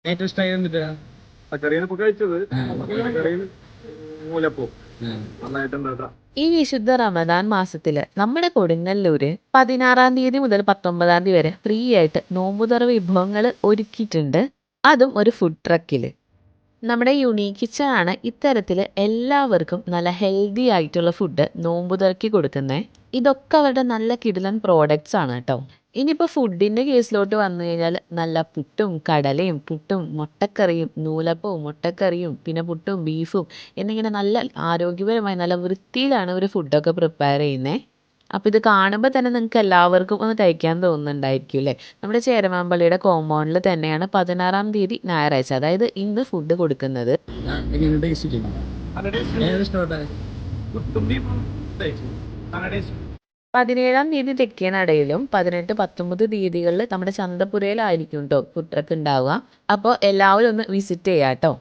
ഏറ്റവും ഇഷ്ടമായി വന്നിട്ടാ പച്ചക്കറിയാണ് ഇപ്പൊ കഴിച്ചത്. പച്ചക്കറിയിൽ മൂലപ്പൂ നന്നായിട്ടുണ്ടാക്കാം. ഈ വിശുദ്ധ റമദാൻ മാസത്തില് നമ്മുടെ കൊടുങ്ങല്ലൂര് 16 തീയതി മുതൽ 19 തീയതി വരെ ഫ്രീ ആയിട്ട് നോമ്പുതുറ വിഭവങ്ങൾ ഒരുക്കിയിട്ടുണ്ട്. അതും ഒരു ഫുഡ് ട്രക്കില്. നമ്മുടെ യുണീക്ക് കിച്ചൺ ആണ് ഇത്തരത്തിൽ എല്ലാവർക്കും നല്ല ഹെൽത്തി ആയിട്ടുള്ള ഫുഡ് നോമ്പുതുറക്കി കൊടുക്കുന്നത്. ഇതൊക്കെ അവരുടെ നല്ല കിടിലൻ പ്രോഡക്റ്റ്സ് ആണ് കേട്ടോ. ഇനിയിപ്പോൾ ഫുഡിൻ്റെ കേസിലോട്ട് വന്നു കഴിഞ്ഞാൽ നല്ല പുട്ടും കടലയും പുട്ടും മുട്ടക്കറിയും നൂലപ്പവും മുട്ടക്കറിയും പിന്നെ പുട്ടും ബീഫും എന്നിങ്ങനെ നല്ല ആരോഗ്യപരമായി നല്ല വൃത്തിയിലാണ് ഒരു ഫുഡൊക്കെ പ്രിപ്പയർ ചെയ്യുന്നത്. അപ്പോൾ ഇത് കാണുമ്പോൾ തന്നെ നിങ്ങൾക്ക് എല്ലാവർക്കും ഒന്ന് കഴിക്കാൻ തോന്നുന്നുണ്ടായിരിക്കും അല്ലേ. നമ്മുടെ ചേരമാമ്പള്ളിയുടെ കോമ്പൗണ്ടിൽ തന്നെയാണ് 16 തീയതി ഞായറാഴ്ച, അതായത് ഇന്ന് ഫുഡ് കൊടുക്കുന്നത്. എങ്ങനെ ടേസ്റ്റ് ഏത് ഇഷ്ടപ്പെട്ടെ? 17 തീയതി തെക്കേനടയിലും 18, 19 തീയതികളിൽ നമ്മുടെ ചന്തപ്പുരയിലായിരിക്കും കേട്ടോ ഫുഡ് ട്രക്ക് ഉണ്ടാവുക. അപ്പോൾ എല്ലാവരും ഒന്ന് വിസിറ്റ് ചെയ്യാം കേട്ടോ.